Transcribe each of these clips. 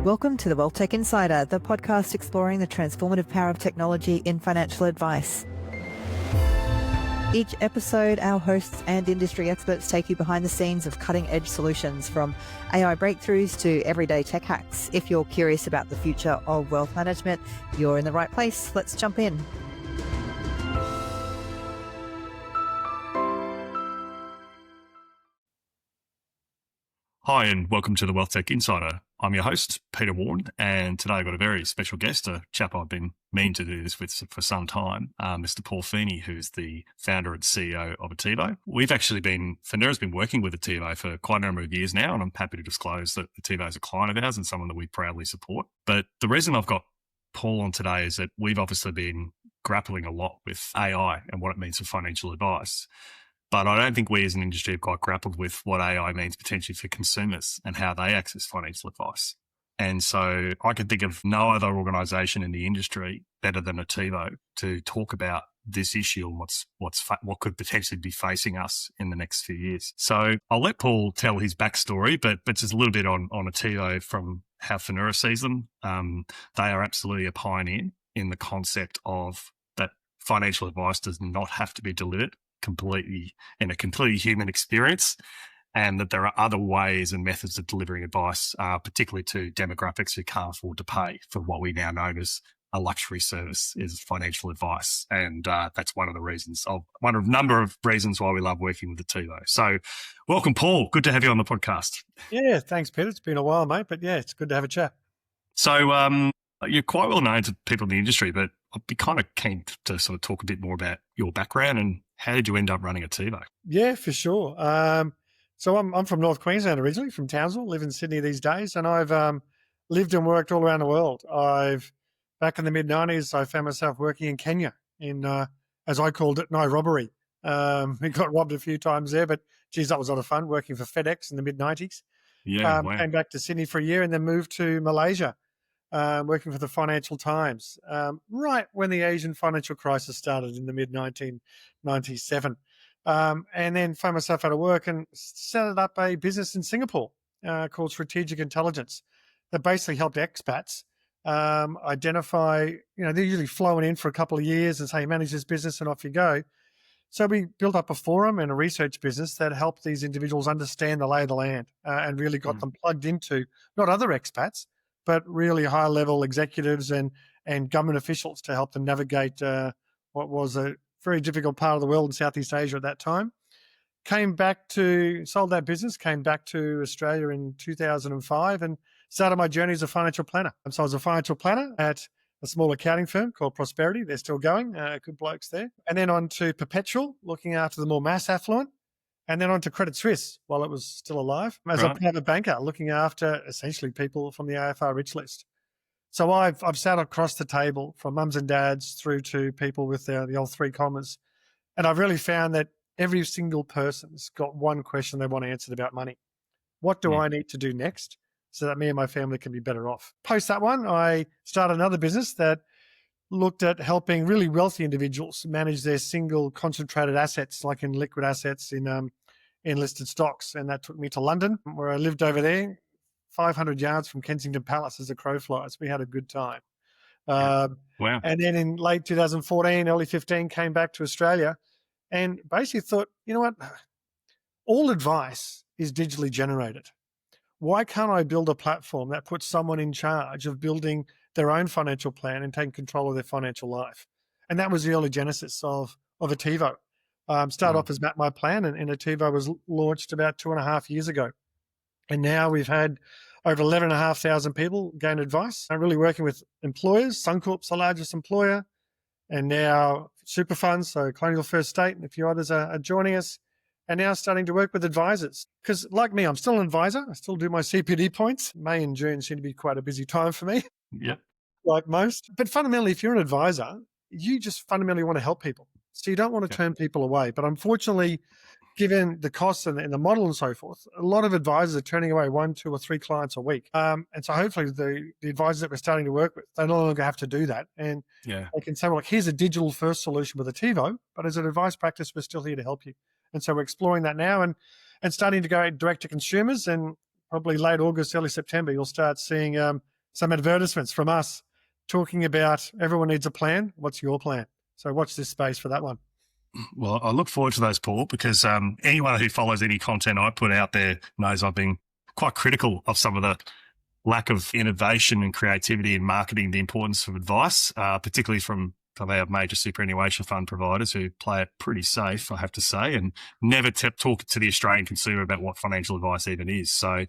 Welcome to the Wealth Tech Insider, the podcast exploring the transformative power of technology in financial advice. Each episode, our hosts and industry experts take you behind the scenes of cutting-edge solutions, from AI breakthroughs to everyday tech hacks. If you're curious about the future of wealth management, you're in the right place. Let's jump in. Hi, and welcome to the Wealth Tech Insider. I'm your host, Peter Warren, and today I've got a very special guest, a chap I've been meaning to do this with for some time, Mr. Paul Feeney, who's the founder and CEO of Ativo. Finura's been working with Ativo for quite a number of years now, and I'm happy to disclose that Ativo is a client of ours and someone that we proudly support. But the reason I've got Paul on today is that we've obviously been grappling a lot with AI and what it means for financial advice. But I don't think we as an industry have quite grappled with what AI means potentially for consumers and how they access financial advice. And so I can think of no other organisation in the industry better than Ativo to talk about this issue and what could potentially be facing us in the next few years. So I'll let Paul tell his backstory, but just a little bit on Ativo from how Finura sees them. They are absolutely a pioneer in the concept of that financial advice does not have to be delivered completely human experience, and that there are other ways and methods of delivering advice, particularly to demographics who can't afford to pay for what we now know as a luxury service is financial advice. And that's one of a number of reasons why we love working with Ativo. So welcome, Paul. Good to have you on the podcast. Yeah, thanks, Peter. It's been a while, mate, but yeah, it's good to have a chat. So you're quite well known to people in the industry, but I'd be kind of keen to sort of talk a bit more about your background and how did you end up running Ativo? Yeah, for sure. So I'm from North Queensland originally, from Townsville, live in Sydney these days, and I've lived and worked all around the world. Back in the mid-90s, I found myself working in Kenya in, as I called it, robbery. We got robbed a few times there, but geez, that was a lot of fun working for FedEx in the mid-90s. Yeah, wow. Came back to Sydney for a year and then moved to Malaysia, working for the Financial Times, right when the Asian financial crisis started in the mid-1997. And then found myself out of work and set up a business in Singapore called Strategic Intelligence that basically helped expats identify, they're usually flowing in for a couple of years and say, manage this business and off you go. So we built up a forum and a research business that helped these individuals understand the lay of the land and really got them plugged into not other expats, but really high-level executives and government officials to help them navigate what was a very difficult part of the world in Southeast Asia at that time. Sold that business, came back to Australia in 2005 and started my journey as a financial planner. And so I was a financial planner at a small accounting firm called Prosperity. They're still going, good blokes there. And then on to Perpetual, looking after the more mass affluent. And then on to Credit Suisse while it was still alive as a private banker, looking after essentially people from the AFR rich list. So I've sat across the table from mums and dads through to people with the old three commas. And I've really found that every single person's got one question they want answered about money. What do I need to do next so that me and my family can be better off? Post that one, I started another business that looked at helping really wealthy individuals manage their single concentrated assets, like in liquid assets in listed stocks. And that took me to London, where I lived over there, 500 yards from Kensington Palace as a crow flies. We had a good time. Wow. And then in late 2014, early 15, came back to Australia and basically thought, you know what? All advice is digitally generated. Why can't I build a platform that puts someone in charge of building their own financial plan and taking control of their financial life? And that was the early genesis of Ativo. Started off as Map My Plan, and Ativo was launched about 2.5 years ago. And now we've had over 11,500 people gain advice. I'm really working with employers. Suncorp's the largest employer, and now super funds, so Colonial First State and a few others are joining us, and now starting to work with advisors. Because like me, I'm still an advisor. I still do my CPD points. May and June seem to be quite a busy time for me. Yep. Like most. But fundamentally, if you're an advisor, you just fundamentally want to help people. So you don't want to turn people away. But unfortunately, given the costs and the model and so forth, a lot of advisors are turning away 1, 2, or 3 clients a week. And so hopefully the advisors that we're starting to work with, they no longer have to do that. And they can say, well, look, here's a digital first solution with Ativo, but as an advice practice, we're still here to help you. And so we're exploring that now and starting to go direct to consumers and probably late August, early September, you'll start seeing some advertisements from us talking about everyone needs a plan. What's your plan? So watch this space for that one. Well, I look forward to those, Paul, because anyone who follows any content I put out there knows I've been quite critical of some of the lack of innovation and creativity in marketing, the importance of advice, particularly from our major superannuation fund providers who play it pretty safe, I have to say, and never talk to the Australian consumer about what financial advice even is. So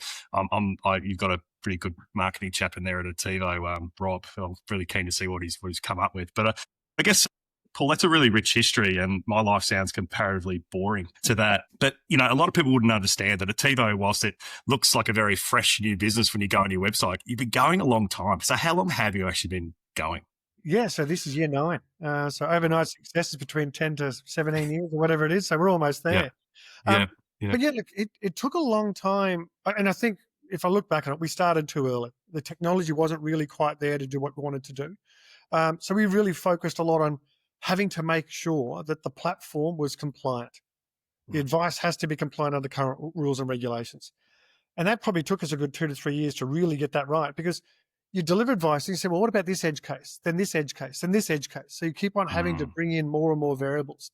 you've got a pretty good marketing chap in there at Ativo, Rob. I'm really keen to see what he's come up with. But I guess, Paul, that's a really rich history, and my life sounds comparatively boring to that. But, a lot of people wouldn't understand that Ativo, whilst it looks like a very fresh new business when you go on your website, you've been going a long time. So how long have you actually been going? Yeah, so this is year 9. So overnight success is between 10 to 17 years or whatever it is. So we're almost there. Yeah. But yeah, look, it took a long time. And I think if I look back on it, we started too early. The technology wasn't really quite there to do what we wanted to do. So we really focused a lot on having to make sure that the platform was compliant. The advice has to be compliant under current rules and regulations. And that probably took us a good 2 to 3 years to really get that right, because you deliver advice and you say, well, what about this edge case, then this edge case, then this edge case? So you keep on having to bring in more and more variables.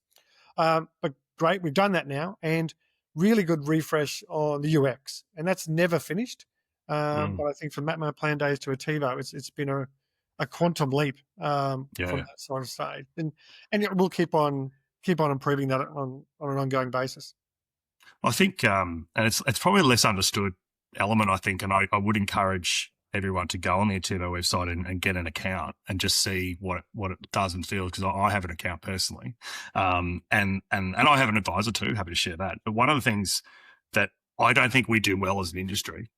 But great, we've done that now, and really good refresh on the UX. And that's never finished. But I think from my plan days to Ativo, it's been a quantum leap from that sort of stage. And we'll keep on improving that on an ongoing basis. I think, and it's probably a less understood element, I think, and I would encourage everyone to go on the Ativo website and get an account and just see what it does and feels, because I have an account personally, and I have an advisor too. Happy to share that. But one of the things that I don't think we do well as an industry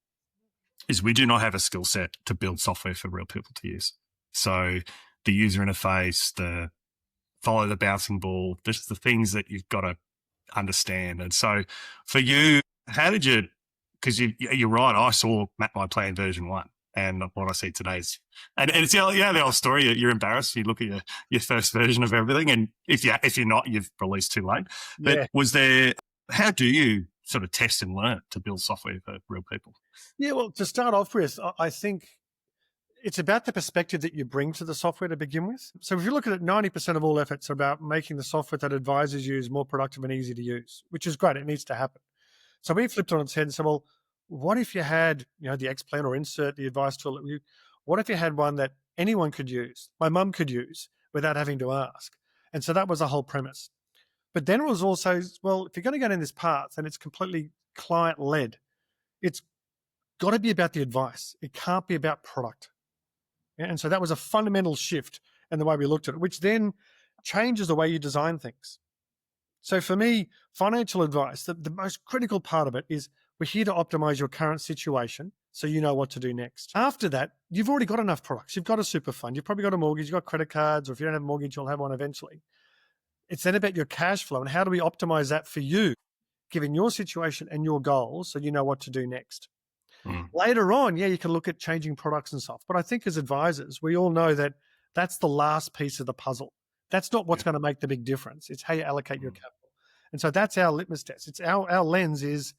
is we do not have a skill set to build software for real people to use. So the user interface, the follow the bouncing ball, just the things that you've got to understand. And so for you, how did you, because you're right, I saw My Plan version 1. And what I see today is, and it's the old story. You're embarrassed. You look at your first version of everything, and if you're not, you've released too late. But how do you sort of test and learn to build software for real people? Yeah, well, to start off with, I think it's about the perspective that you bring to the software to begin with. So if you look at it, 90% of all efforts are about making the software that advisors use more productive and easy to use, which is great. It needs to happen. So we flipped on its head and said, well, what if you had, the X Plan or Insert, the advice tool? What if you had one that anyone could use, my mum could use, without having to ask? And so that was the whole premise. But then it was also, well, if you're going to go down this path and it's completely client-led, it's got to be about the advice. It can't be about product. Yeah? And so that was a fundamental shift in the way we looked at it, which then changes the way you design things. So for me, financial advice, the most critical part of it is we're here to optimize your current situation so you know what to do next. After that, you've already got enough products. You've got a super fund. You've probably got a mortgage. You've got credit cards, or if you don't have a mortgage, you'll have one eventually. It's then about your cash flow and how do we optimize that for you, given your situation and your goals, so you know what to do next. Later on, you can look at changing products and stuff. But I think as advisors, we all know that that's the last piece of the puzzle. That's not what's going to make the big difference. It's how you allocate your capital. And so that's our litmus test. It's our lens is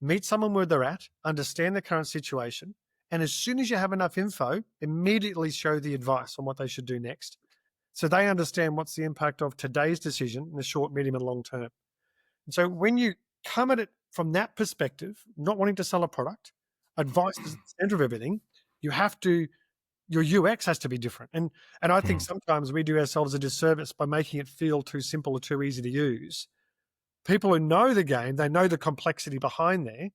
meet someone where they're at, understand their current situation, and as soon as you have enough info, immediately show the advice on what they should do next. So they understand what's the impact of today's decision in the short, medium, and long term. And so when you come at it from that perspective, not wanting to sell a product, advice is the center of everything, your UX has to be different. And I think sometimes we do ourselves a disservice by making it feel too simple or too easy to use. People who know the game, they know the complexity behind there,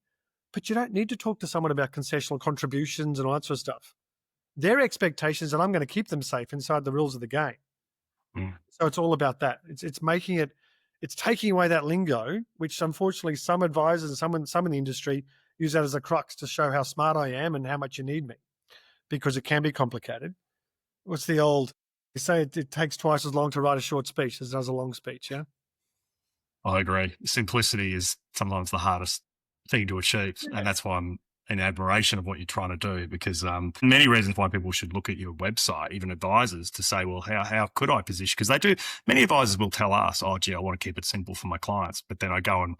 but you don't need to talk to someone about concessional contributions and all that sort of stuff. Their expectations that I'm going to keep them safe inside the rules of the game. So it's all about that. It's making it, it's taking away that lingo, which unfortunately some advisors and some in the industry use that as a crux to show how smart I am and how much you need me, because it can be complicated. What's the old, they say it takes twice as long to write a short speech as it does a long speech, yeah? I agree. Simplicity is sometimes the hardest thing to achieve. And that's why I'm in admiration of what you're trying to do, because many reasons why people should look at your website, even advisors, to say, well, how could I position? Because many advisors will tell us, oh, gee, I want to keep it simple for my clients. But then I go and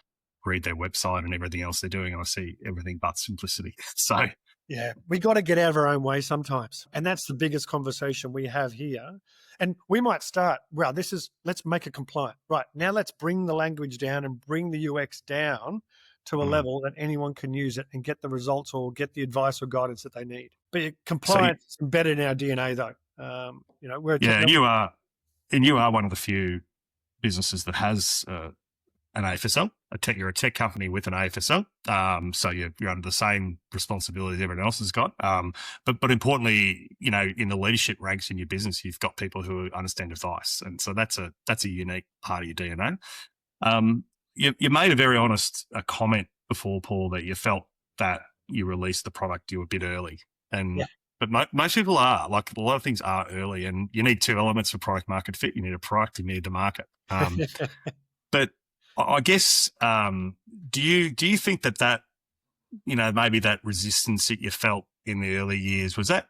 read their website and everything else they're doing, and I see everything but simplicity. So Yeah, we got to get out of our own way sometimes. And that's the biggest conversation we have here. And we might start, well, let's make it compliant. Right, now let's bring the language down and bring the UX down to a level that anyone can use it and get the results or get the advice or guidance that they need. But compliance is embedded in our DNA though. We're and you are one of the few businesses that has an AFSL. You're a tech company with an AFSL, so you're under the same responsibilities everyone else has got. But importantly, in the leadership ranks in your business, you've got people who understand advice, and so that's a unique part of your DNA. You made a very honest comment before, Paul, that you felt that you released the product you were a bit early, but most people are, like, a lot of things are early, and you need two elements for product market fit. You need a product, you need the market. But I guess, do you think that maybe that resistance that you felt in the early years, was that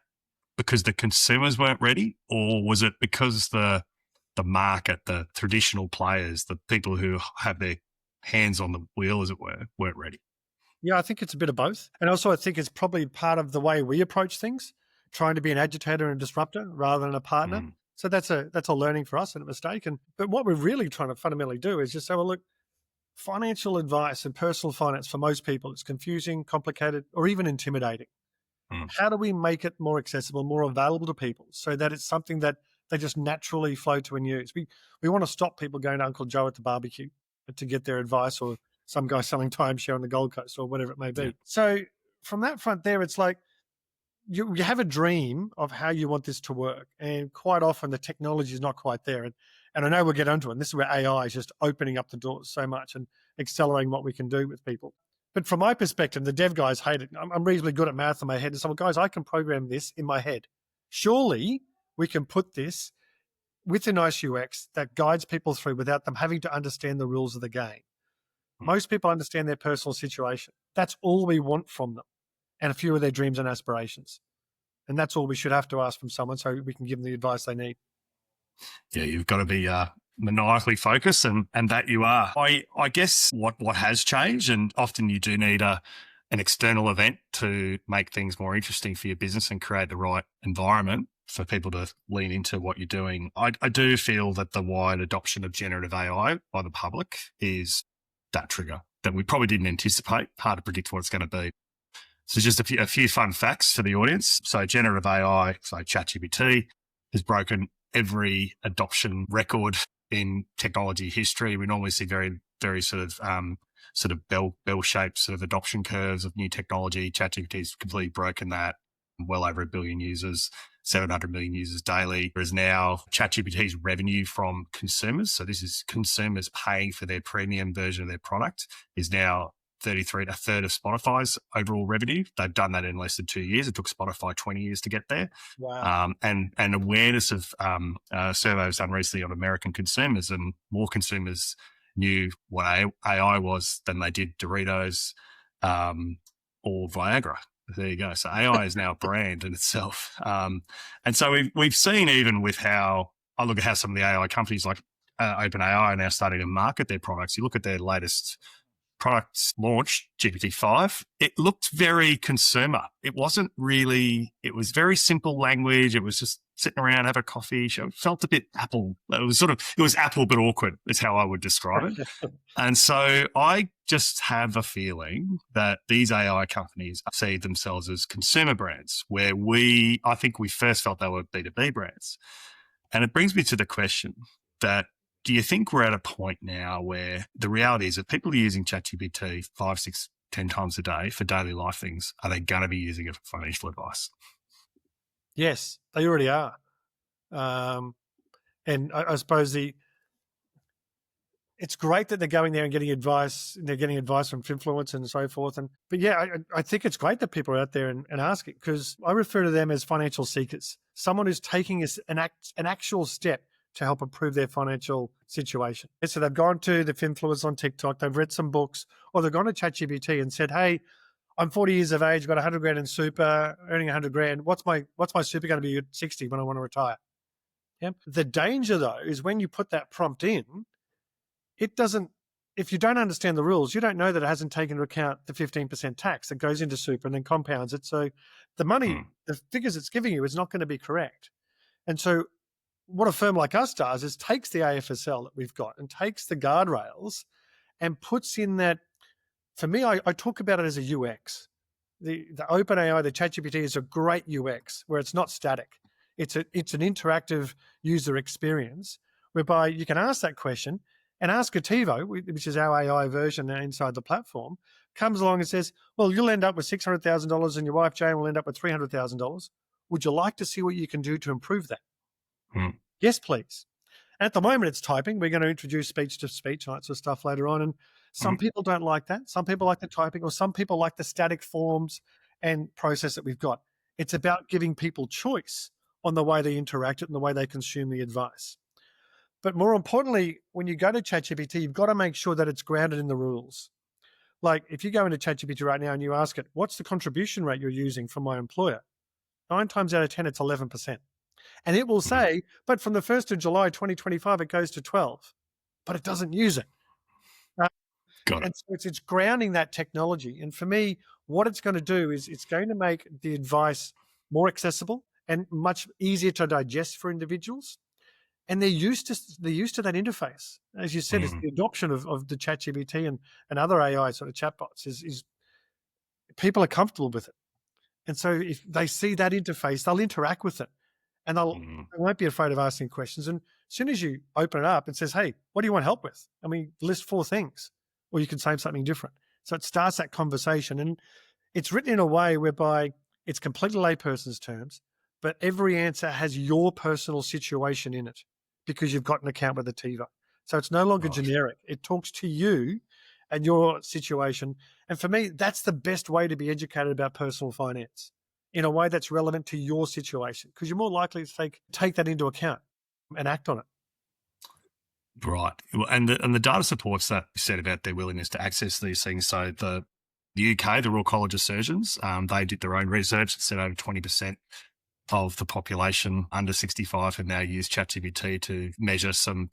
because the consumers weren't ready, or was it because the market, the traditional players, the people who have their hands on the wheel, as it were, weren't ready? Yeah, I think it's a bit of both. And also I think it's probably part of the way we approach things, trying to be an agitator and disruptor rather than a partner. So that's a learning for us and a mistake. But what we're really trying to fundamentally do is just say, well, look, financial advice and personal finance for most people, it's confusing, complicated, or even intimidating. How do we make it more accessible, more available to people so that it's something that they just naturally flow to and use? We want to stop people going to Uncle Joe at the barbecue to get their advice, or some guy selling timeshare on the Gold Coast, or whatever it may be. Yeah. So from that front there, it's like you have a dream of how you want this to work. And quite often the technology is not quite there. And I know we'll get onto it. And this is where AI is just opening up the doors so much and accelerating what we can do with people. But from my perspective, the dev guys hate it. I'm reasonably good at math in my head. And so, guys, I can program this in my head. Surely we can put this with a nice UX that guides people through without them having to understand the rules of the game. Most people understand their personal situation. That's all we want from them, and a few of their dreams and aspirations. And that's all we should have to ask from someone so we can give them the advice they need. Yeah, you've got to be maniacally focused, and that you are. I guess what has changed, and often you do need an external event to make things more interesting for your business and create the right environment for people to lean into what you're doing. I do feel that the wide adoption of generative AI by the public is that trigger that we probably didn't anticipate. Hard to predict what it's going to be. So just a few fun facts for the audience. So generative AI, so ChatGPT, has broken every adoption record in technology history. We normally see very, very sort of bell-shaped sort of adoption curves of new technology. ChatGPT has completely broken that. Well over 1 billion users, 700 million users daily. There is now ChatGPT's revenue from consumers. So this is consumers paying for their premium version of their product, is now a third of Spotify's overall revenue. They've done that in less than 2 years. It took Spotify 20 years to get there. Wow. And awareness of surveys done recently on American consumers, and more consumers knew what AI was than they did Doritos or Viagra. There you go. So AI is now a brand in itself. And so we've seen, even with how I look at how some of the AI companies like OpenAI are now starting to market their products. You look at their latest products launch, GPT-5, it looked very consumer. It wasn't really, it was very simple language. It was just sitting around, have a coffee. It felt a bit Apple. It was Apple, but awkward is how I would describe it. And so I just have a feeling that these AI companies see themselves as consumer brands, where I think we first felt they were B2B brands. And it brings me to the question that, do you think we're at a point now where the reality is that people are using ChatGPT 5, 6, 10 times a day for daily life things? Are they going to be using it for financial advice? Yes, they already are. And I suppose it's great that they're going there and getting advice. They're getting advice from influencers and so forth. But yeah, I think it's great that people are out there and asking, because I refer to them as financial seekers, someone who's taking an actual step to help improve their financial situation. So they've gone to the influencers on TikTok, they've read some books, or they've gone to ChatGPT and said, hey, I'm 40 years of age, got 100 grand in super, earning 100 grand. What's my super going to be at 60 when I want to retire? Yeah. The danger though is when you put that prompt in, it doesn't if you don't understand the rules, you don't know that it hasn't taken into account the 15% tax that goes into super and then compounds it. So the money, the figures it's giving you is not going to be correct. And so what a firm like us does is takes the AFSL that we've got and takes the guardrails and puts in that. For me, I talk about it as a UX. The OpenAI, the ChatGPT is a great UX where it's not static. It's an interactive user experience whereby you can ask that question and ask Ativo, which is our AI version inside the platform, comes along and says, well, you'll end up with $600,000 and your wife Jane will end up with $300,000. Would you like to see what you can do to improve that? Yes, please. At the moment, it's typing. We're going to introduce speech-to-speech and that sort of stuff later on. And some people don't like that. Some people like the typing, or some people like the static forms and process that we've got. It's about giving people choice on the way they interact it and the way they consume the advice. But more importantly, when you go to ChatGPT, you've got to make sure that it's grounded in the rules. Like if you go into ChatGPT right now and you ask it, what's the contribution rate you're using from my employer? 9 times out of 10, it's 11%. And it will say, but from the 1st of July, 2025, it goes to 12, but it doesn't use it. Got it. And so it's grounding that technology. And for me, what it's going to do is it's going to make the advice more accessible and much easier to digest for individuals. And they're used to that interface. As you said, it's the adoption of the ChatGPT and other AI sort of chatbots is people are comfortable with it. And so if they see that interface, they'll interact with it. And they won't be afraid of asking questions. And as soon as you open it up, it says, hey, what do you want help with? I mean, list 4 things, or you can say something different. So it starts that conversation. And it's written in a way whereby it's completely layperson's terms, but every answer has your personal situation in it because you've got an account with Ativo. So it's no longer generic. It talks to you and your situation. And for me, that's the best way to be educated about personal finance, in a way that's relevant to your situation, because you're more likely to take that into account and act on it. Right. Well, and the data supports that you said about their willingness to access these things. So the UK, the Royal College of Surgeons, they did their own research and said over 20% of the population under 65 have now used ChatGPT to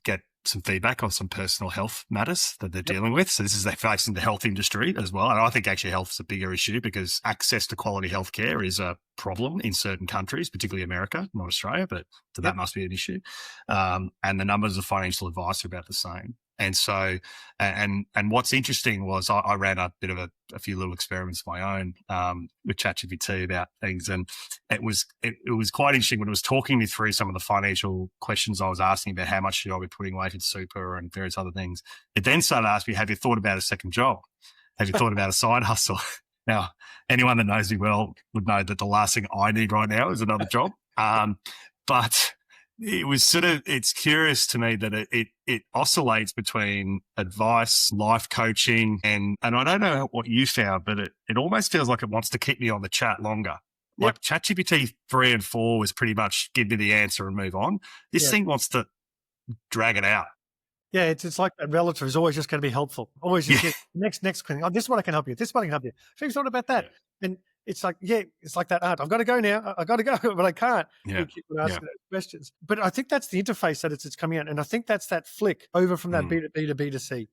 get some feedback on some personal health matters that they're dealing with. So this is they're facing the health industry as well. And I think actually health is a bigger issue because access to quality healthcare is a problem in certain countries, particularly America, not Australia, but that must be an issue. And the numbers of financial advice are about the same. And so, and what's interesting was I ran a bit of a few little experiments of my own with ChatGPT about things, and it was quite interesting when it was talking me through some of the financial questions I was asking about how much should I be putting away for super and various other things. It then started to ask me, have you thought about a second job? Have you thought about a side hustle? Now, anyone that knows me well would know that the last thing I need right now is another job. But it was it's curious to me that it oscillates between advice, life coaching, and I don't know what you found, but it almost feels like it wants to keep me on the chat longer. Like ChatGPT 3 and 4 was pretty much give me the answer and move on. This thing wants to drag it out. Yeah, it's like a relative is always just going to be helpful. Always just get next thing. Oh, this is what I can help you. This is what I can help you. Have you thought about that? Yeah. And it's like, it's like that art. I've got to go now. I've got to go, but I can't. You keep asking those questions. But I think that's the interface that it's coming out. And I think that's that flick over from that B2B to B2C,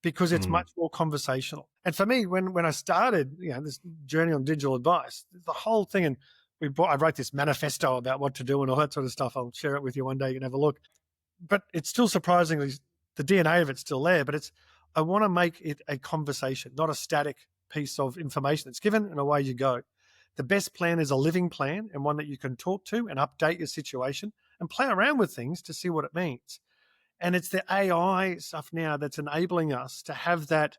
because it's much more conversational. And for me, when I started, this journey on digital advice, the whole thing, and I wrote this manifesto about what to do and all that sort of stuff. I'll share it with you one day. You can have a look. But it's still surprisingly, the DNA of it's still there, but I want to make it a conversation, not a static piece of information that's given and away you go. The best plan is a living plan and one that you can talk to and update your situation and play around with things to see what it means. And it's the AI stuff now that's enabling us to have that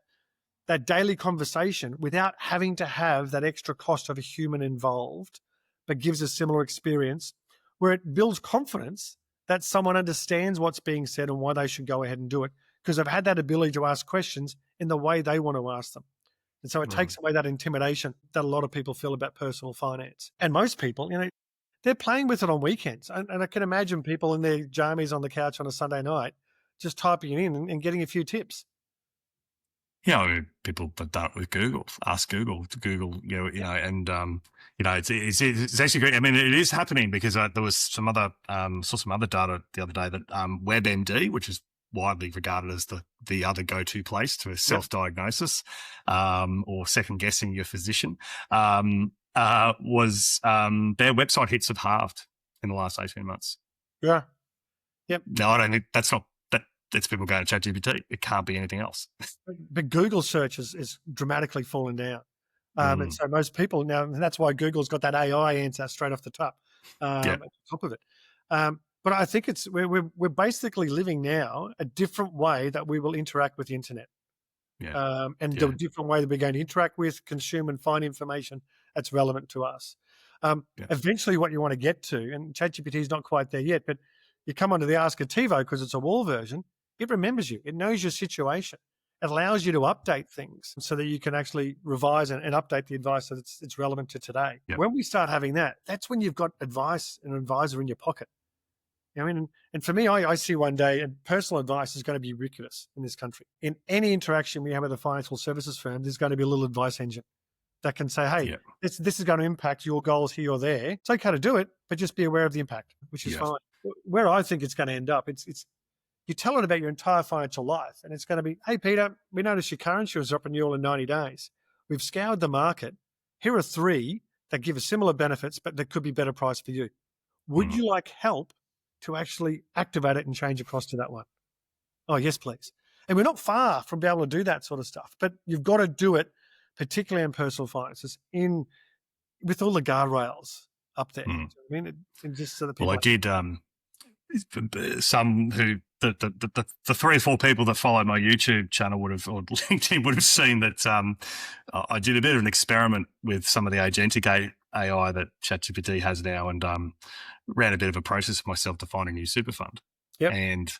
daily conversation without having to have that extra cost of a human involved, but gives a similar experience where it builds confidence that someone understands what's being said and why they should go ahead and do it, because they've had that ability to ask questions in the way they want to ask them. And so it takes away that intimidation that a lot of people feel about personal finance. And most people, they're playing with it on weekends. And I can imagine people in their jammies on the couch on a Sunday night just typing it in and getting a few tips. People have done it with Google. Ask Google to Google, it's actually great. I mean, it is happening because there was some other, saw some other data the other day that WebMD, which is widely regarded as the other go-to place to a self-diagnosis or second-guessing your physician, was their website hits have halved in the last 18 months. Yeah. Yep. No, I don't think that's people going to ChatGPT. It can't be anything else. But Google search is dramatically fallen down. And so most people now, and that's why Google's got that AI answer straight off the top, at the top of it. But I think we're basically living now a different way that we will interact with the internet. The different way that we're going to interact with, consume, and find information that's relevant to us. Eventually, what you want to get to, and ChatGPT is not quite there yet, but you come onto the Ask Ativo because it's a wall version. It remembers you. It knows your situation. It allows you to update things so that you can actually revise and update the advice that it's relevant to today. When we start having that, that's when you've got advice and an advisor in your pocket. I mean, and for me, I see one day, and personal advice is going to be ubiquitous in this country. In any interaction we have with a financial services firm, there's going to be a little advice engine that can say, hey, this is going to impact your goals here or there. It's okay to do it, but just be aware of the impact, which is fine. Where I think it's going to end up, it's you tell it about your entire financial life, and it's going to be, hey, Peter, we noticed your car insurance is up renewal in 90 days. We've scoured the market. Here are 3 that give us similar benefits, but that could be better price for you. Would you like help to actually activate it and change across to that one? Oh, yes, please. And we're not far from being able to do that sort of stuff, but you've got to do it, particularly in personal finances, with all the guardrails up there. I mean, just so that people. Well, I did. Some who the 3 or 4 people that follow my YouTube channel or LinkedIn would have seen that I did a bit of an experiment with some of the agentic AI that ChatGPT has now, and ran a bit of a process for myself to find a new super fund. And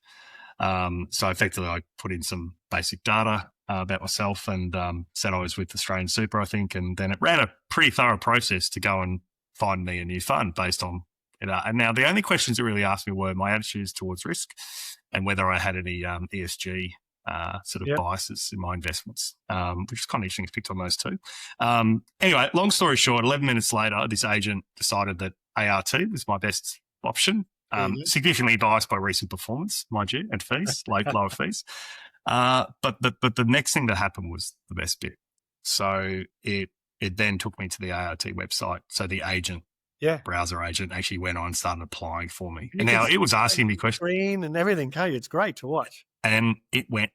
so effectively I put in some basic data about myself and said I was with Australian Super, I think, and then it ran a pretty thorough process to go and find me a new fund based on it. And now the only questions it really asked me were my attitudes towards risk and whether I had any ESG sort of biases in my investments, which is kind of interesting. I picked on those 2. Anyway, long story short, 11 minutes later, this agent decided that ART was my best option, significantly biased by recent performance, mind you, and fees, lower fees. But the next thing that happened was the best bit. So it then took me to the ART website. So the agent, browser agent, actually went on and started applying for me. And now it was asking me questions. Screen and everything. Hey, it's great to watch. And it went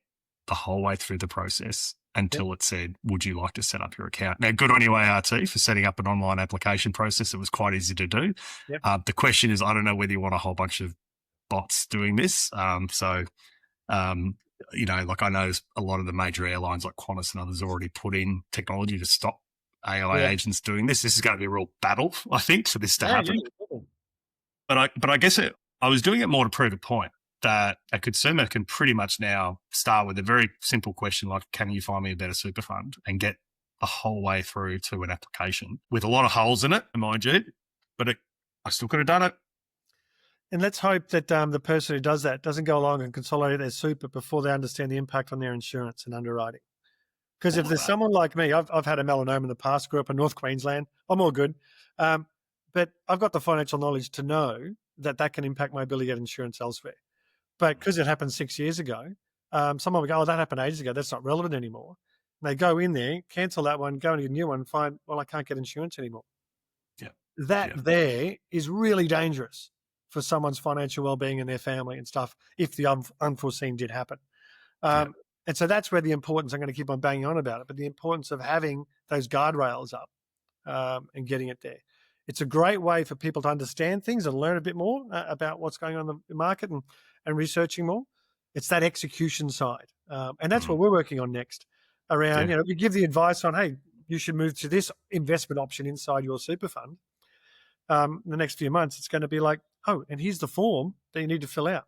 the whole way through the process until it said, would you like to set up your account? Now, good on you, ART, for setting up an online application process. It was quite easy to do. The question is, I don't know whether you want a whole bunch of bots doing this. You know, like I know a lot of the major airlines like Qantas and others already put in technology to stop AI agents doing this. This is going to be a real battle, I think, for this to happen. But I guess I was doing it more to prove a point that a consumer can pretty much now start with a very simple question like, can you find me a better super fund, and get the whole way through to an application with a lot of holes in it, mind you, but I still could have done it. And let's hope that the person who does that doesn't go along and consolidate their super before they understand the impact on their insurance and underwriting. Because if there's someone like me, I've had a melanoma in the past, grew up in North Queensland, I'm all good. But I've got the financial knowledge to know that can impact my ability to get insurance elsewhere. But because it happened 6 years ago, someone would go, oh, that happened ages ago. That's not relevant anymore. And they go in there, cancel that one, go into a new one, find, well, I can't get insurance anymore. There is really dangerous for someone's financial well-being and their family and stuff if the unforeseen did happen. And so that's where the importance, I'm going to keep on banging on about it, but the importance of having those guardrails up and getting it there. It's a great way for people to understand things and learn a bit more about what's going on in the market and researching more. It's that execution side. And that's what we're working on next around, we give the advice on, hey, you should move to this investment option inside your super fund. In the next few months, it's going to be like, oh, and here's the form that you need to fill out.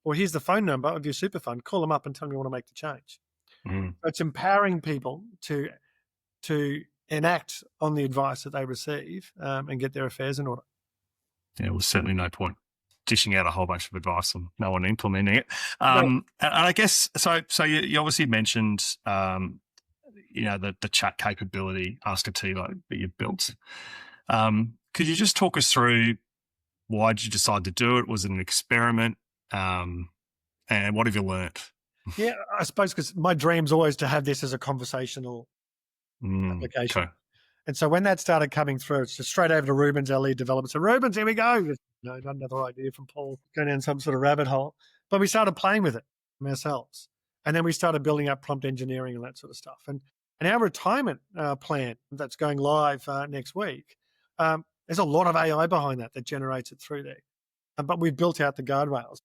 Or here's the phone number of your super fund. Call them up and tell them you want to make the change. So it's empowering people to enact on the advice that they receive and get their affairs in order. Yeah, well, certainly no point dishing out a whole bunch of advice and no one implementing it. And I guess, so you obviously mentioned, the chat capability, Ask Ativo, that you've built. Could you just talk us through why did you decide to do it? Was it an experiment? And what have you learnt? Yeah, I suppose because my dream's always to have this as a conversational application. Okay. And so when that started coming through, it's just straight over to Rubens, our lead developer. So Rubens, here we go. No, not another idea from Paul, going down some sort of rabbit hole. But we started playing with it ourselves. And then we started building up prompt engineering and that sort of stuff. And our retirement plan that's going live next week, there's a lot of AI behind that generates it through there. But we've built out the guardrails.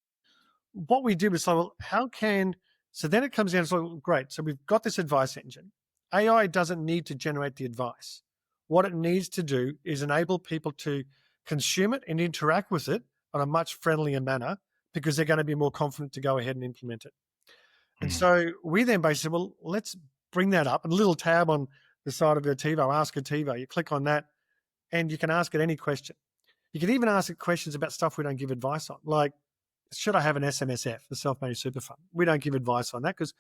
What we did was, so then it comes down to, so great, so we've got this advice engine. AI doesn't need to generate the advice. What it needs to do is enable people to consume it and interact with it on a much friendlier manner, because they're going to be more confident to go ahead and implement it. And so we then basically said, well, let's bring that up. And a little tab on the side of Ativo, Ask Ativo. You click on that and you can ask it any question. You can even ask it questions about stuff we don't give advice on, like, should I have an SMSF, the self-managed super fund? We don't give advice on that because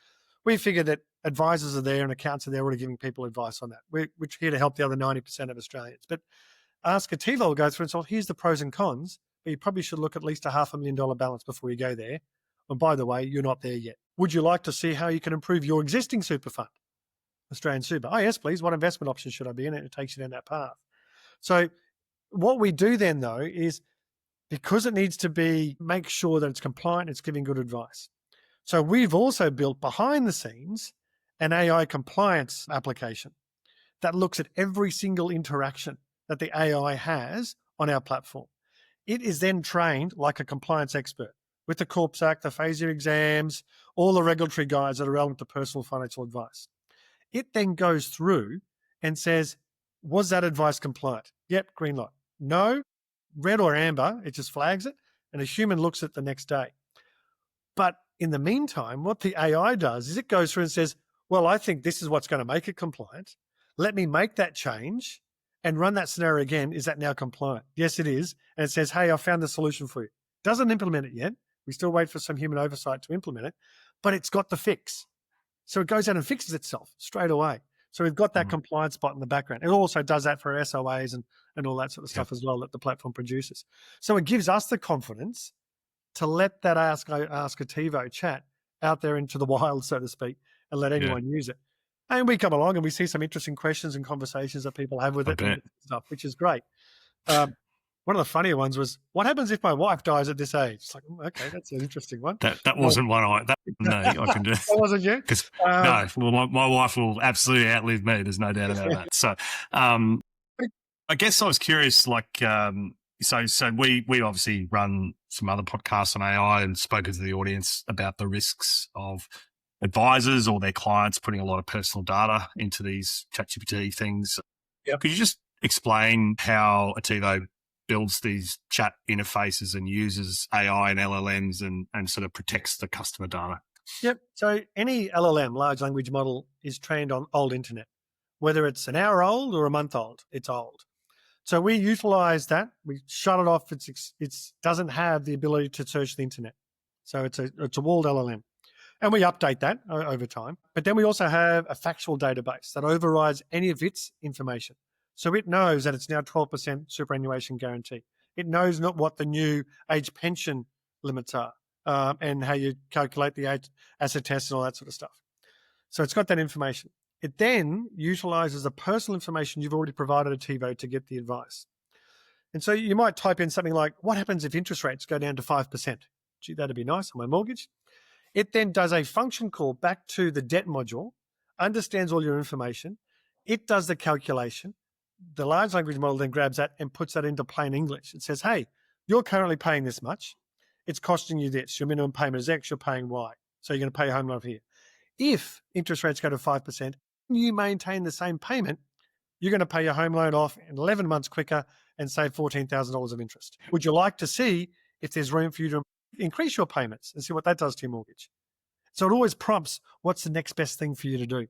we figure that advisors are there and accountants are there already giving people advice on that. We're here to help the other 90% of Australians. But Ask Ativo will go through and say, well, here's the pros and cons, but you probably should look at least $500,000 balance before you go there. And by the way, you're not there yet. Would you like to see how you can improve your existing super fund, Australian Super? Oh, yes, please. What investment option should I be in? And it takes you down that path. So what we do then, though, is because it needs to make sure that it's compliant, it's giving good advice. So we've also built behind the scenes an AI compliance application that looks at every single interaction that the AI has on our platform. It is then trained like a compliance expert with the Corps Act, the FASER exams, all the regulatory guides that are relevant to personal financial advice. It then goes through and says, was that advice compliant? Yep, green light. No, red or amber, it just flags it, and a human looks at it the next day. But in the meantime, what the AI does is it goes through and says, well, I think this is what's going to make it compliant. Let me make that change and run that scenario again. Is that now compliant? Yes, it is. And it says, hey, I found the solution for you. Doesn't implement it yet. We still wait for some human oversight to implement it, but it's got the fix. So it goes out and fixes itself straight away. So we've got that compliance spot in the background. It also does that for SOAs and all that sort of stuff as well that the platform produces. So it gives us the confidence to let that Ask Ativo chat out there into the wild, so to speak, and let anyone use it. And we come along and we see some interesting questions and conversations that people have with it and stuff, which is great. One of the funnier ones was, what happens if my wife dies at this age? It's like, okay, that's an interesting one. That wasn't one I can do. That wasn't you? No, well, my wife will absolutely outlive me. There's no doubt about that. So I guess I was curious, like, so we obviously run some other podcasts on AI and spoken to the audience about the risks of advisors or their clients putting a lot of personal data into these ChatGPT things. Yep. Could you just explain how Ativo builds these chat interfaces and uses AI and LLMs and sort of protects the customer data? Yep. So any LLM, large language model, is trained on old internet. Whether it's an hour old or a month old, it's old. So we utilize that. We shut it off. It doesn't have the ability to search the internet. So it's a walled LLM. And we update that over time. But then we also have a factual database that overrides any of its information. So it knows that it's now 12% superannuation guarantee. It knows not what the new age pension limits are and how you calculate the age asset test and all that sort of stuff. So it's got that information. It then utilizes the personal information you've already provided Ativo to get the advice. And so you might type in something like, what happens if interest rates go down to 5%? Gee, that'd be nice on my mortgage. It then does a function call back to the debt module, understands all your information. It does the calculation. The large language model then grabs that and puts that into plain English. It says, hey, you're currently paying this much. It's costing you this. Your minimum payment is X, you're paying Y. So you're going to pay your home loan here. If interest rates go to 5%, and you maintain the same payment, you're going to pay your home loan off in 11 months quicker and save $14,000 of interest. Would you like to see if there's room for you to increase your payments and see what that does to your mortgage? So it always prompts, what's the next best thing for you to do? You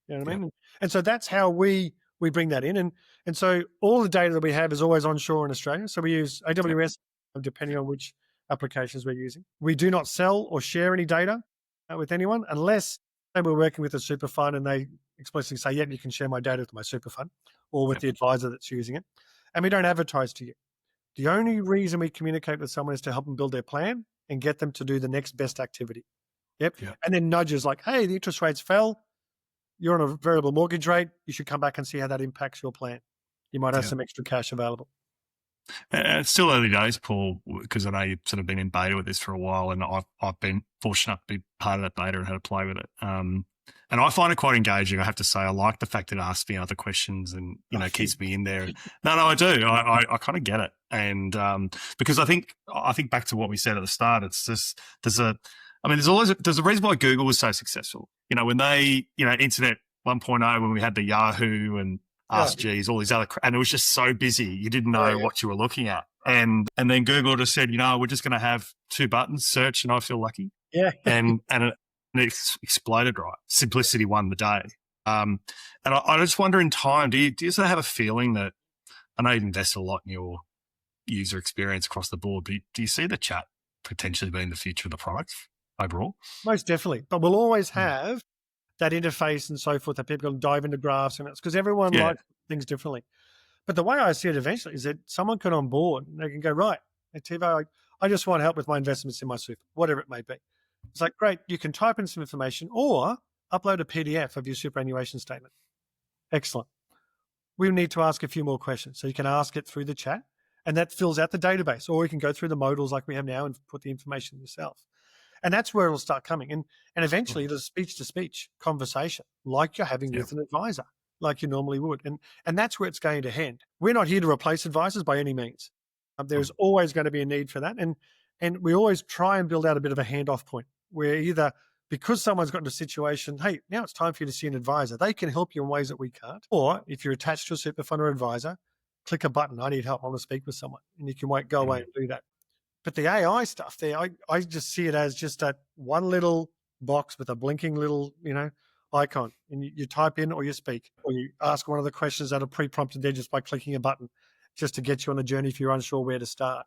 know what I mean? And so that's how we bring that in. And so all the data that we have is always onshore in Australia. So we use AWS, depending on which applications we're using. We do not sell or share any data with anyone unless we're working with a super fund and they explicitly say, yep, you can share my data with my super fund or with the advisor that's using it. And we don't advertise to you. The only reason we communicate with someone is to help them build their plan and get them to do the next best activity. Yep. Yeah. And then nudges like, hey, the interest rates fell. You're on a variable mortgage rate. You should come back and see how that impacts your plan. You might have some extra cash available. It's still early days, Paul, because I know you've sort of been in beta with this for a while, and I've been fortunate to be part of that beta and had to play with it. And I find it quite engaging. I have to say, I like the fact that it asks me other questions and keeps me in there. No, I do. I kind of get it, and because I think back to what we said at the start. It's just there's a reason why Google was so successful. When they Internet 1.0, when we had the Yahoo and Ask Jeeves, all these other, and it was just so busy, you didn't know what you were looking at. And then Google just said, we're just going to have 2 buttons, search and I feel lucky. Yeah. and it exploded, right? Simplicity won the day. And I just wonder in time, do you sort of have a feeling that, I know you've invested a lot in your user experience across the board, but do you see the chat potentially being the future of the product overall? Most definitely. But we'll always have that interface and so forth that people can dive into graphs and it's because everyone likes things differently. But the way I see it eventually is that someone can onboard and they can go, right, Ativo, I just want help with my investments in my super, whatever it may be. It's like, great, you can type in some information or upload a PDF of your superannuation statement. Excellent. We need to ask a few more questions. So you can ask it through the chat and that fills out the database, or you can go through the modals like we have now and put the information yourself. And that's where it'll start coming. And eventually the speech-to-speech conversation, like you're having with an advisor, like you normally would. And that's where it's going to head. We're not here to replace advisors by any means. There's always going to be a need for that. And we always try and build out a bit of a handoff point where either because someone's got into a situation, hey, now it's time for you to see an advisor. They can help you in ways that we can't. Or if you're attached to a super fund or advisor, click a button. I need help. I want to speak with someone. And you can go away and do that. But the AI stuff there, I just see it as just that one little box with a blinking little, icon. And you type in or you speak or you ask one of the questions that are pre-prompted there just by clicking a button just to get you on the journey if you're unsure where to start.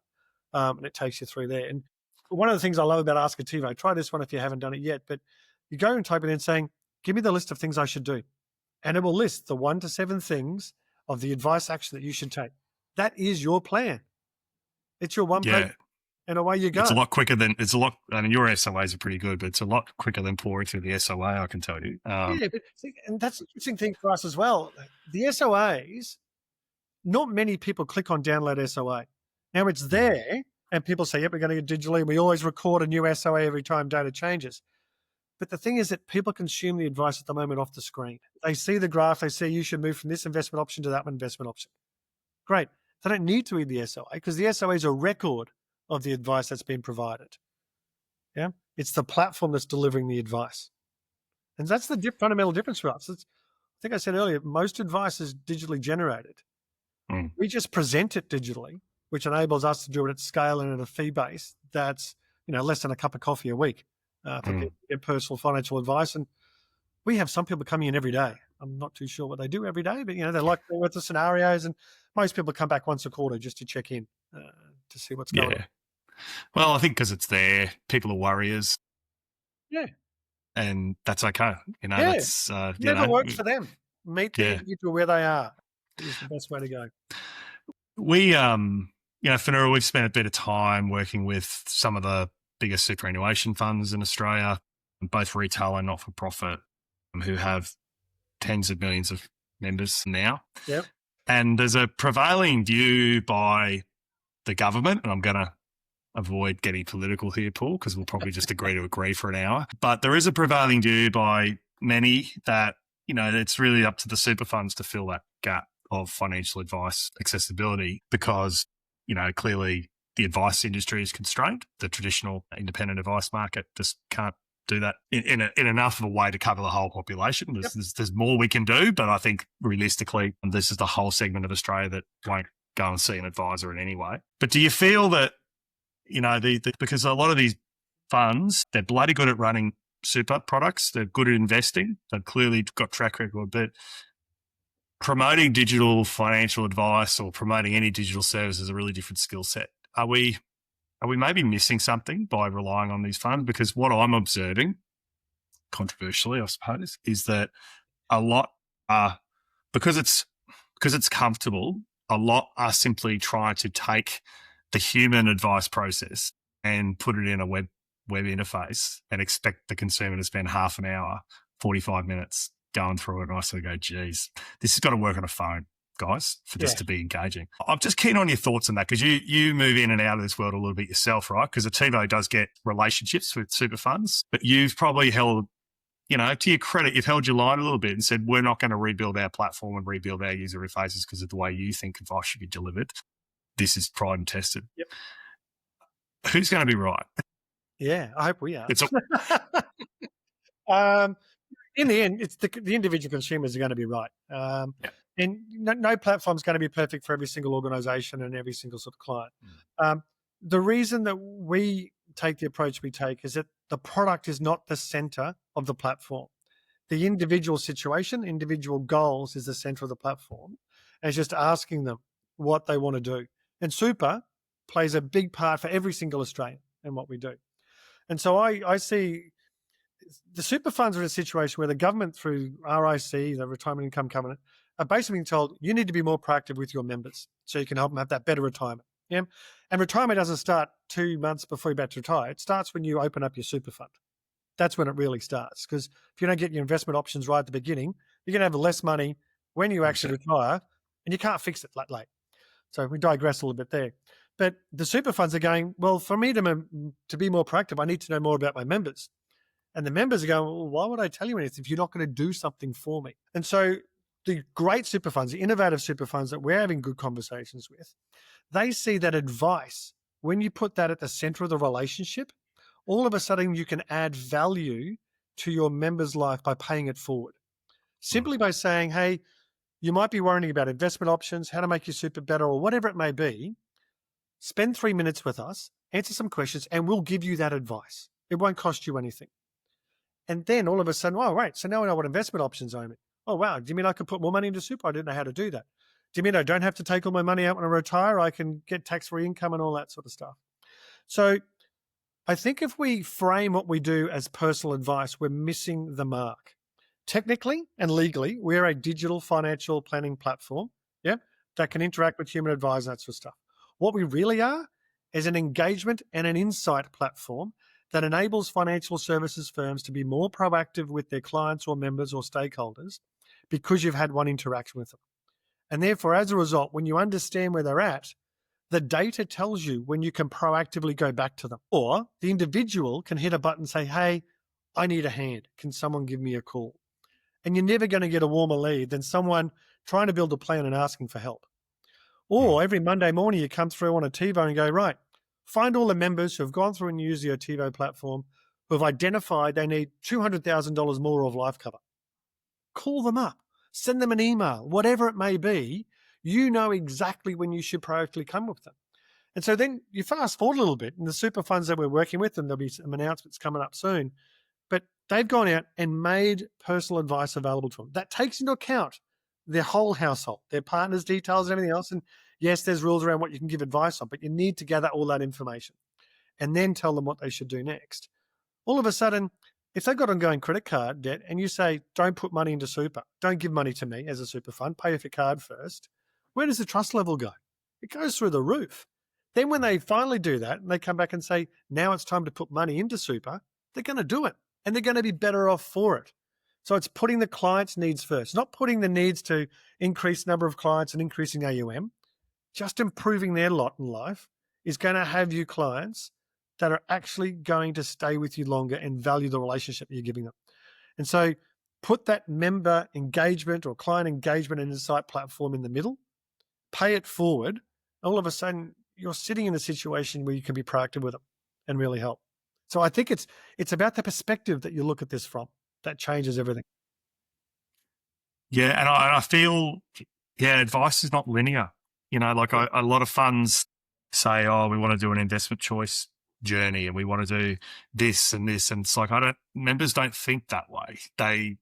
And it takes you through there. And one of the things I love about Ask Ativo, try this one if you haven't done it yet, but you go and type it in saying, give me the list of things I should do. And it will list the 1 to 7 things of the advice action that you should take. That is your plan. It's your one page. And away you go. It's a lot quicker than your SOAs are pretty good, but it's a lot quicker than pouring through the SOA, I can tell you. And that's an interesting thing for us as well. The SOAs, not many people click on download SOA. Now it's there and people say, yep, we're going to get digitally. And we always record a new SOA every time data changes. But the thing is that people consume the advice at the moment off the screen. They see the graph. They say you should move from this investment option to that investment option. Great. They don't need to read the SOA because the SOA is a record of the advice that's been provided. Yeah, it's the platform that's delivering the advice. And that's the fundamental difference for us. I think I said earlier, most advice is digitally generated. We just present it digitally, which enables us to do it at scale and at a fee base that's less than a cup of coffee a week for people to get personal financial advice. And we have some people coming in every day. I'm not too sure what they do every day, but they like with the scenarios. And most people come back once a quarter just to check in to see what's going on. Well, I think because it's there, people are warriors. Yeah. And that's okay. That's never works for them. Meet the individual where they are is the best way to go. We, Finura, we've spent a bit of time working with some of the biggest superannuation funds in Australia, both retail and not-for-profit, who have tens of millions of members now. Yep. And there's a prevailing view by the government, and I'm going to avoid getting political here, Paul, because we'll probably just agree to agree for an hour. But there is a prevailing view by many that, it's really up to the super funds to fill that gap of financial advice accessibility because, clearly the advice industry is constrained. The traditional independent advice market just can't do that in enough of a way to cover the whole population. There's more we can do, but I think realistically, this is the whole segment of Australia that won't go and see an advisor in any way. But do you feel that, because a lot of these funds, they're bloody good at running super products. They're good at investing. They've clearly got track record, but promoting digital financial advice or promoting any digital service is a really different skill set. Are we maybe missing something by relying on these funds? Because what I'm observing, controversially, I suppose, is that a lot are, because it's comfortable, a lot are simply trying to take the human advice process and put it in a web interface and expect the consumer to spend half an hour, 45 minutes going through it. And I sort of go, geez, this has got to work on a phone, guys, for this to be engaging. I'm just keen on your thoughts on that, because you move in and out of this world a little bit yourself, right? Because Ativo does get relationships with super funds, but you've probably held, to your credit, you've held your line a little bit and said, we're not going to rebuild our platform and rebuild our user interfaces because of the way you think advice should be delivered. This is tried and tested. Yep. Who's going to be right? Yeah, I hope we are. It's in the end, it's the individual consumers are going to be right. And no platform is going to be perfect for every single organization and every single sort of client. The reason that we take the approach we take is that the product is not the center of the platform. The individual situation, individual goals is the center of the platform. And it's just asking them what they want to do. And super plays a big part for every single Australian in what we do. And so I see the super funds are in a situation where the government, through RIC, the Retirement Income Covenant, are basically being told you need to be more proactive with your members so you can help them have that better retirement. Yeah? And retirement doesn't start 2 months before you're about to retire. It starts when you open up your super fund. That's when it really starts. Because if you don't get your investment options right at the beginning, you're going to have less money when you actually retire, and you can't fix it late. So we digress a little bit there. But the super funds are going, well, for me to be more proactive, I need to know more about my members. And the members are going, well, why would I tell you anything if you're not going to do something for me? And so the great super funds, the innovative super funds that we're having good conversations with, they see that advice, when you put that at the center of the relationship, all of a sudden you can add value to your member's life by paying it forward. Simply by saying, hey, you might be worrying about investment options, how to make your super better, or whatever it may be. Spend 3 minutes with us, answer some questions, and we'll give you that advice. It won't cost you anything. And then all of a sudden, oh, right, so now I know what investment options I own. Oh, wow, do you mean I could put more money into super? I didn't know how to do that. Do you mean I don't have to take all my money out when I retire? I can get tax-free income and all that sort of stuff. So I think if we frame what we do as personal advice, we're missing the mark. Technically and legally, we're a digital financial planning platform, that can interact with human advisors, that sort of stuff. What we really are is an engagement and an insight platform that enables financial services firms to be more proactive with their clients or members or stakeholders because you've had one interaction with them. And therefore, as a result, when you understand where they're at, the data tells you when you can proactively go back to them. Or the individual can hit a button and say, hey, I need a hand. Can someone give me a call? And you're never going to get a warmer lead than someone trying to build a plan and asking for help. Or every Monday morning you come through on Ativo and go, right, find all the members who have gone through and used the Otivo platform, who have identified they need $200,000 more of life cover. Call them up, send them an email, whatever it may be. You know exactly when you should proactively come with them. And so then you fast forward a little bit, and the super funds that we're working with, and there'll be some announcements coming up soon, but they've gone out and made personal advice available to them. That takes into account their whole household, their partner's details and everything else. And yes, there's rules around what you can give advice on, but you need to gather all that information and then tell them what they should do next. All of a sudden, if they've got ongoing credit card debt and you say, don't put money into super, don't give money to me as a super fund, pay off your card first, where does the trust level go? It goes through the roof. Then when they finally do that and they come back and say, now it's time to put money into super, they're going to do it and they're going to be better off for it. So it's putting the client's needs first, not putting the needs to increase number of clients and increasing AUM. Just improving their lot in life is going to have you clients that are actually going to stay with you longer and value the relationship you're giving them. And so put that member engagement or client engagement and insight platform in the middle, pay it forward. All of a sudden, you're sitting in a situation where you can be proactive with them and really help. So I think it's about the perspective that you look at this from that changes everything. Yeah, and I feel, advice is not linear. A lot of funds say, oh, we want to do an investment choice journey and we want to do this and this. And it's like, members don't think that way. Their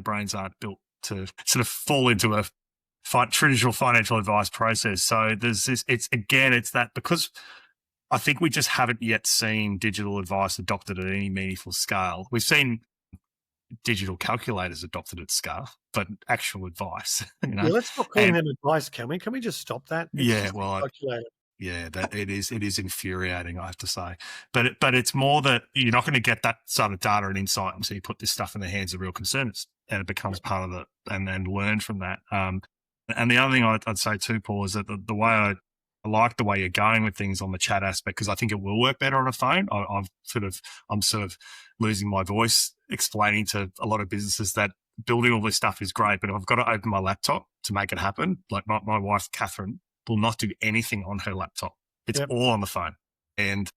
brains aren't built to sort of fall into a traditional financial advice process. So there's this, it's that because I think we just haven't yet seen digital advice adopted at any meaningful scale. We've seen digital calculators adopted at scale, but actual advice. Yeah, let's stop calling them advice, can we? Can we just stop that? It's calculator. Yeah, that it is infuriating, I have to say. But it's more that you're not going to get that sort of data and insight until you put this stuff in the hands of real consumers, and it becomes part of it, and learn from that. And the other thing I'd say too, Paul, is that the way I like the way you're going with things on the chat aspect, because I think it will work better on a phone. I'm sort of losing my voice explaining to a lot of businesses that building all this stuff is great, but if I've got to open my laptop to make it happen, like my wife, Catherine, will not do anything on her laptop. It's all on the phone. And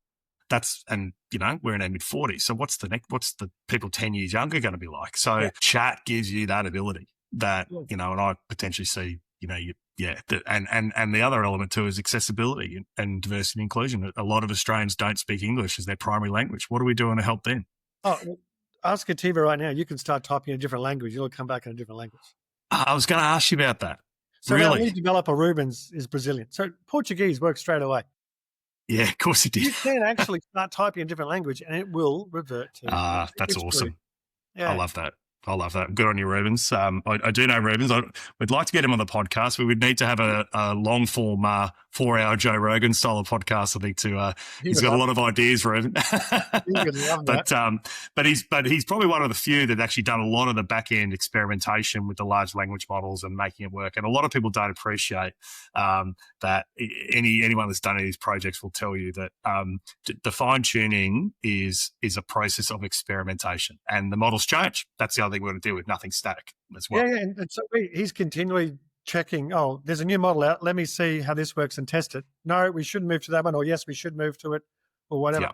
we're in our mid 40s. So what's the people 10 years younger going to be like? So chat gives you that ability that, and I potentially see, and the other element too is accessibility and diversity and inclusion. A lot of Australians don't speak English as their primary language. What are we doing to help them? Oh, well, ask Ativo right now. You can start typing in a different language. It'll come back in a different language. I was going to ask you about that. So really? Our lead developer, Rubens, is Brazilian. So Portuguese works straight away. Yeah, of course he did. You can actually start typing in a different language and it will revert to that's awesome. Yeah. I love that. Good on you, Rubens. I do know Rubens. We'd like to get him on the podcast. We would need to have a long form 4-hour Joe Rogan style of podcast. I think he's got a lot of ideas, Rubens. But he's probably one of the few that actually done a lot of the back end experimentation with the large language models and making it work. And a lot of people don't appreciate that. Anyone that's done any of these projects will tell you that the fine tuning is a process of experimentation, and the models change. That's the other thing we're going to deal with. Nothing static as well. Yeah, and so he's continually checking, there's a new model out. Let me see how this works and test it. No, we shouldn't move to that one, or yes, we should move to it, or whatever.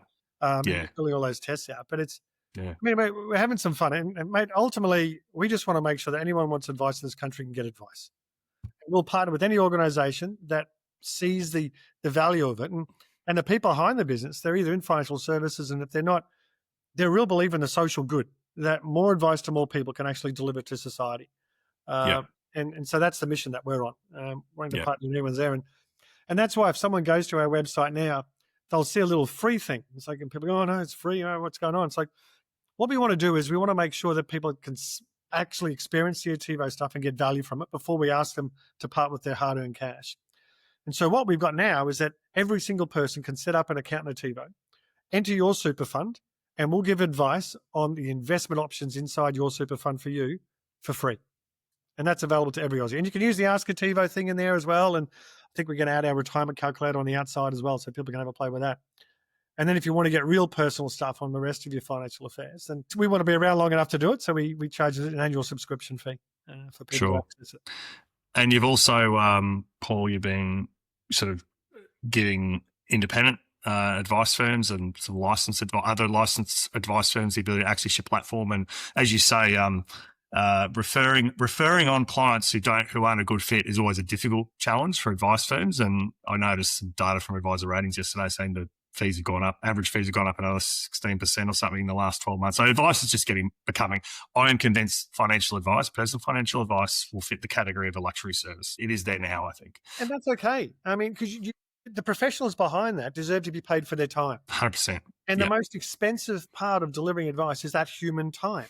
Filling all those tests out. But I mean, mate, we're having some fun. And mate, ultimately, we just want to make sure that anyone who wants advice in this country can get advice. We'll partner with any organization that sees the value of it. And the people behind the business, they're either in financial services, and if they're not, they're a real believer in the social good, that more advice to more people can actually deliver to society. And so that's the mission that we're on. We're going to partner with everyone's there. And that's why if someone goes to our website now, they'll see a little free thing. It's like, and people go, oh, no, it's free. What's going on? It's like, what we want to do is we want to make sure that people can actually experience the Ativo stuff and get value from it before we ask them to part with their hard-earned cash. And so what we've got now is that every single person can set up an account in Ativo, enter your super fund, and we'll give advice on the investment options inside your super fund for you for free. And that's available to every Aussie. And you can use the Ask Ativo thing in there as well. And I think we're going to add our retirement calculator on the outside as well, so people can have a play with that. And then if you want to get real personal stuff on the rest of your financial affairs, then we want to be around long enough to do it. So we charge an annual subscription fee for people to access it. And you've also, Paul, you've been sort of giving independent advice firms and some other licensed advice firms the ability to access your platform. And as you say, referring on clients who aren't a good fit is always a difficult challenge for advice firms. And I noticed some data from Advisor Ratings yesterday saying the fees have gone up. Average fees have gone up another 16% or something in the last 12 months. So advice is just becoming. I am convinced financial advice, personal financial advice, will fit the category of a luxury service. It is there now, I think. And that's okay. I mean, because the professionals behind that deserve to be paid for their time. 100%. And the most expensive part of delivering advice is that human time.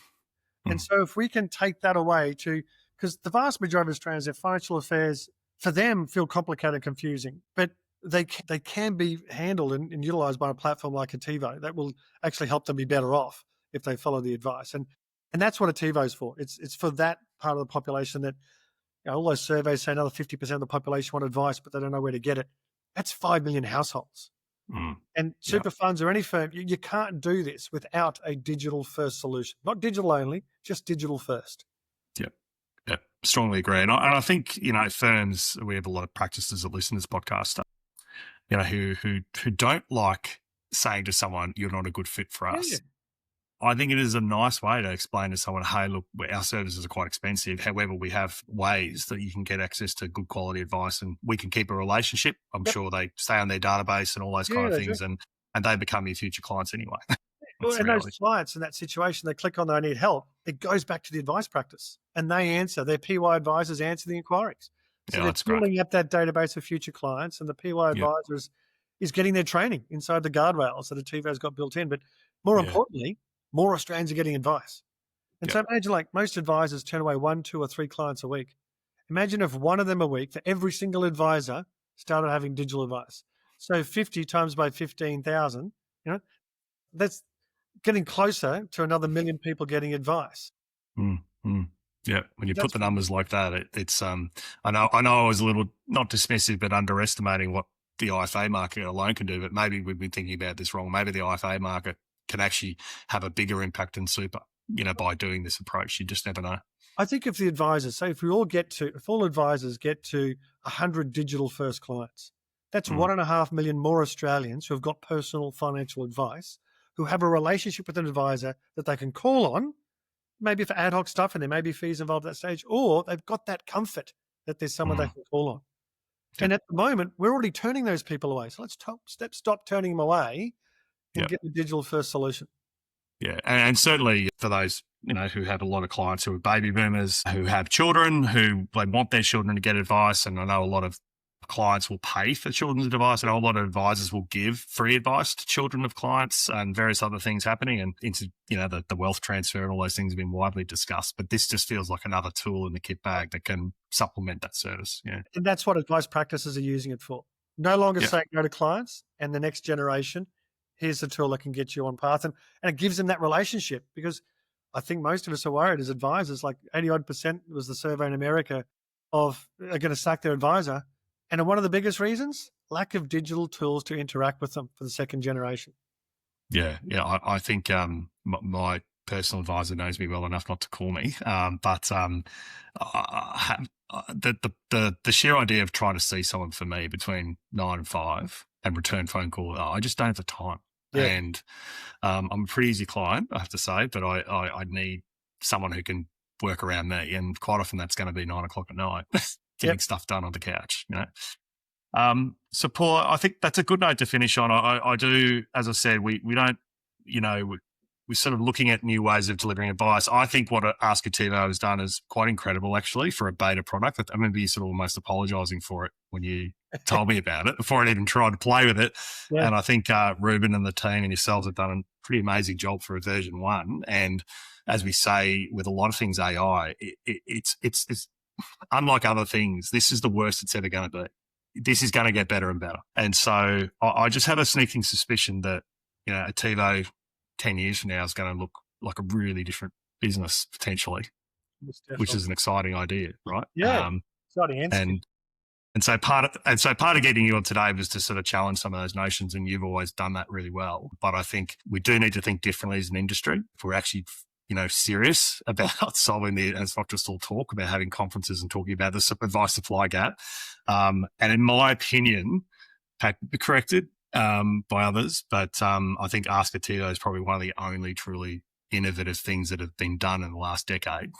And so if we can take that away because the vast majority of Australians, their financial affairs, for them, feel complicated and confusing, but they can be handled and utilised by a platform like Ativo that will actually help them be better off if they follow the advice. And that's what Ativo is for. It's for that part of the population that, all those surveys say another 50% of the population want advice, but they don't know where to get it. That's 5 million households. And super funds or any firm, you can't do this without a digital first solution. Not digital only, just digital first. Yeah, strongly agree. And I think, firms, we have a lot of practitioners that listen to this podcast, who don't like saying to someone, you're not a good fit for us. Yeah. I think it is a nice way to explain to someone, hey, look, our services are quite expensive. However, we have ways that you can get access to good quality advice and we can keep a relationship. I'm sure they stay on their database and all those kind of things and they become your future clients anyway. And those clients in that situation, they click on they need help. It goes back to the advice practice and they answer. Their PY advisors answer the inquiries. So they're filling up that database of future clients and the PY advisor is getting their training inside the guardrails that Ativo's got built in. But more importantly, more Australians are getting advice. And so imagine like most advisors turn away 1, 2 or 3 clients a week. Imagine if one of them a week for every single advisor started having digital advice. So 50 times by 15,000, that's getting closer to another million people getting advice. Mm, mm. Yeah, when you put That's the numbers like that, it's I know I was a little not dismissive, but underestimating what the IFA market alone can do. But maybe we've been thinking about this wrong. Maybe the IFA market can actually have a bigger impact than super, by doing this approach. You just never know. I think if all advisors get to 100 digital first clients, that's 1.5 million more Australians who have got personal financial advice, who have a relationship with an advisor that they can call on, maybe for ad hoc stuff, and there may be fees involved at that stage, or they've got that comfort that there's someone they can call on. Yeah. And at the moment, we're already turning those people away. So let's stop turning them away and get the digital first solution. Yeah, and certainly for those who have a lot of clients who are baby boomers, who have children, who they want their children to get advice, and I know a lot of clients will pay for children's advice, and a lot of advisors will give free advice to children of clients, and various other things happening, and into the wealth transfer and all those things have been widely discussed. But this just feels like another tool in the kit bag that can supplement that service. Yeah, and that's what advice practices are using it for. No longer saying no to clients, and the next generation, here's a tool that can get you on path, and it gives them that relationship, because I think most of us are worried as advisors, like 80% was the survey in America are going to sack their advisor. And one of the biggest reasons, lack of digital tools to interact with them for the second generation. Yeah. I think my personal advisor knows me well enough not to call me, but the sheer idea of trying to see someone for me between 9 and 5 and return phone call, I just don't have the time. Yeah. And I'm a pretty easy client, I have to say, but I need someone who can work around me, and quite often that's going to be 9 o'clock at night, getting stuff done on the couch. So Paul, I think that's a good note to finish on. I do, as I said, we don't, we're sort of looking at new ways of delivering advice. I think what Ask Ativo has done is quite incredible, actually, for a beta product. I remember you sort of almost apologising for it when you told me about it before I'd even tried to play with it. Yeah. And I think Ruben and the team and yourselves have done a pretty amazing job for a version 1. And as we say with a lot of things AI, it's unlike other things. This is the worst it's ever going to be. This is going to get better and better. And so I just have a sneaking suspicion that Ativo 10 years from now is going to look like a really different business potentially, which is an exciting idea, right? Yeah, exciting. And so part of getting you on today was to sort of challenge some of those notions, and you've always done that really well. But I think we do need to think differently as an industry if we're actually serious about solving and it's not just all talk about having conferences and talking about the advice supply gap. And in my opinion, be corrected by others, but I think Ask Ativo is probably one of the only truly innovative things that have been done in the last decade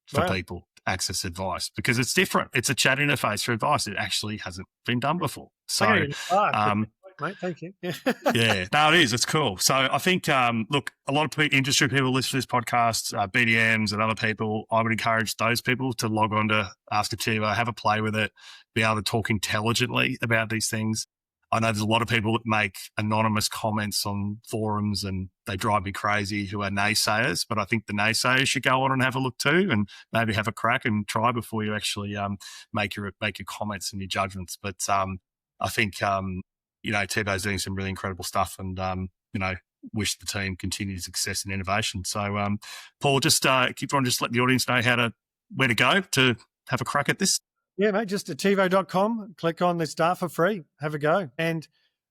for people to access advice, because it's different. It's a chat interface for advice. It actually hasn't been done before. So, mate, thank you. Yeah, no, it is. It's cool. So I think, look, a lot of industry people listen to this podcast, BDMs and other people. I would encourage those people to log on to Ask Ativo, have a play with it, be able to talk intelligently about these things. I know there's a lot of people that make anonymous comments on forums and they drive me crazy who are naysayers, but I think the naysayers should go on and have a look too, and maybe have a crack and try before you actually make your comments and your judgments. But I think Ativo's doing some really incredible stuff, and wish the team continued success and innovation. So Paul, just keep on, just let the audience know where to go to have a crack at this. Yeah, mate, just ativo.com, click on the start for free, have a go. And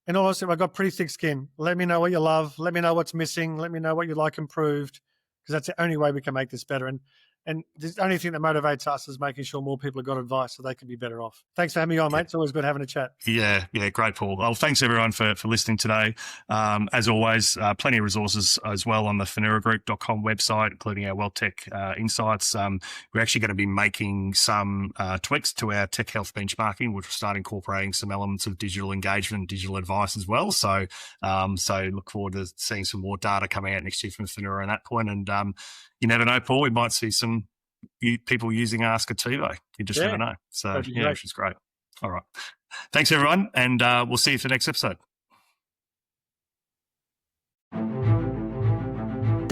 honestly, I've got pretty thick skin. Let me know what you love. Let me know what's missing. Let me know what you'd like improved, because that's the only way we can make this better. And the only thing that motivates us is making sure more people have got advice so they can be better off. Thanks for having me on, mate. It's always good having a chat. Yeah, great, Paul. Well, thanks everyone for listening today. As always, plenty of resources as well on the FanuraGroup.com website, including our Wealth Tech Insights. We're actually going to be making some tweaks to our tech health benchmarking, which will start incorporating some elements of digital engagement and digital advice as well. So look forward to seeing some more data coming out next year from Fanura on that point. And you never know, Paul, we might see some people using Ask Ativo. You just never know. So, which is great. All right. Thanks, everyone. And we'll see you for the next episode.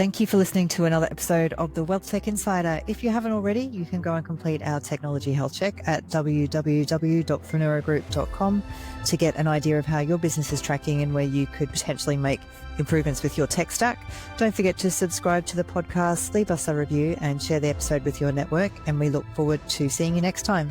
Thank you for listening to another episode of the Wealth Tech Insider. If you haven't already, you can go and complete our technology health check at www.freneurogroup.com to get an idea of how your business is tracking and where you could potentially make improvements with your tech stack. Don't forget to subscribe to the podcast, leave us a review and share the episode with your network. And we look forward to seeing you next time.